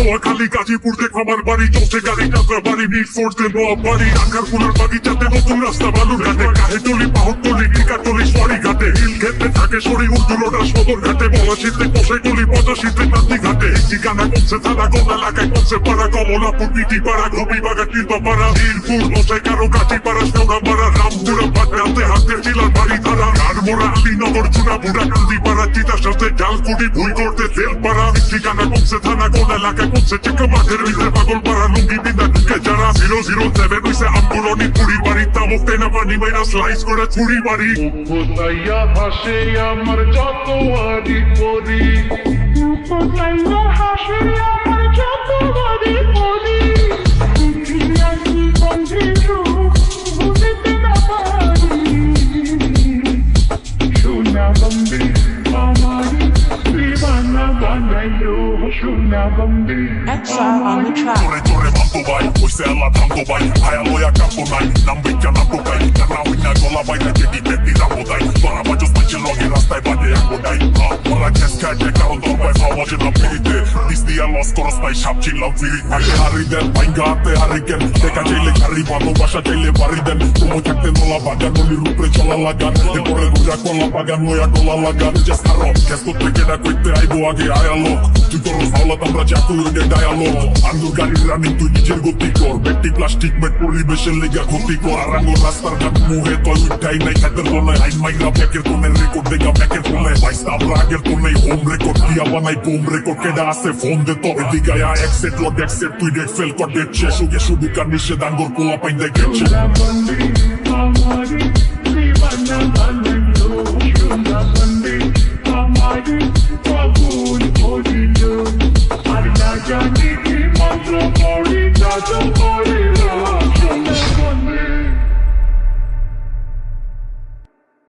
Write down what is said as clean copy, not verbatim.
নোয়াখালী গাজীপুর দেখো আমার বাড়ি, চলছে গাড়ি যাত্রা বাড়ি, মিট ফোর্সে নোয়াবাড়ি, ঢাকার ফুলের বাগিচাতে নতুন রাস্তা বালুরঘাটে, কাহেতলি পাহতলি টিকাতলি সরি ঘাটে, হিল ক্ষেত্রে থাকে সরি উর্দুলোটা সদর ঘাটে, বলাশীতে কষাইতলি পঁচাশিতে কান্দি ঘাটে, ঠিকানা করছে থানা কোন এলাকায় করছে পাড়া, কমলাপুর পিটি পাড়া, ঘবিবাগা তীর্থপাড়া, বীরপুর বসাই কারো কাঠি পাড়া, সোনাপাড়া, রামপুরা পাটনাতে হাতে চিলার বাড়ি ধারা, গাড়মোড়া আলীনগর চুনাপুরা কান্দি পাড়া, চিতার সাথে ডালকুটি ভুই করতে তেল পাড়া, ঠিকানা করছে থানা কোন এলাকায় করছে চেক মাঠের ভিতরে পাগল পাড়া, লুঙ্গি বিন্দা ঢুকে যারা 007 হইছে আম্বুলনি পুরি বাড়ি, তামক তেনা পানি মাইনা স্লাইস করে ছুরি বাড়ি, কোথাইয়া ভাসে আমার যত আদি পরি, কোথাইয়া হাসে আমার যত আদি পরি, পৃথিবী বন্ধু বুঝতে না পারি, সোনা বন্দে আমারি দিবানা বানাইলো, সোনা বন্দে Exile on the track. জোরে জোরে ভাবতো ভাই হইছে আল্লাহ থামতো ভাই, হায়া লয়া কাঁপতো নাই নাম বিজ্ঞান নামতো ভাই, টানা হইনা গলা বাইরে যেটি ব্যক্তি রাখো তাই, তোরা বাজস মাইছে লগে রাস্তায় বাদে আঁকো তাই, তোরা খেস খায় যে কারণ তোর ভাই ভাবা যে নাম ফিরিতে, দিস দিয়া লস করস তাই সাপ ছিলাম ফিরিতে, হারি দেন ভাইঙ্গা হাতে হারি কেন, দেখা চাইলে হারি ভালোবাসা চাইলে বাড়ি দেন, তুমি থাকতে নোলা বাগান নলির উপরে চলা লাগান, এরপরে রোজা কলা বাগান লয়া গলা লাগান, জাস্ট কারণ খেস করতে কেনা কইতে আইবো আগে আয়ালোক, তুই তোর ভাওলাত আমরা চাকু হইলে ডায়ালোগ, আন্দুর গাড়ির রানি তুই নিজের গতি কর, ব্যক্তি প্লাস্টিক মেট পরিবেশের লেগা ক্ষতি কর, আর আঙ্গুর রাস্তার ঘাট মুহে তল উঠাই নাই খাতের কোনায়, আইন মাইরা ব্যাকের কোনের রেকর্ড দেখা ব্যাকের কোনায়, বাইশ আমরা আগের কোনায় হোম রেকর্ড দিয়া বানাই বোম রেকর্ড, কেডা আছে ফোন দে তো এদিকে আয়া একসেট লট একসেট তুই দেখ ফেল কর ডেট শেষ উগে শুধু কার নিষেধ আঙ্গুর পোলা পাইন দেখেছে, সোনা বন্দে আমারি দিবানা বানাইলো।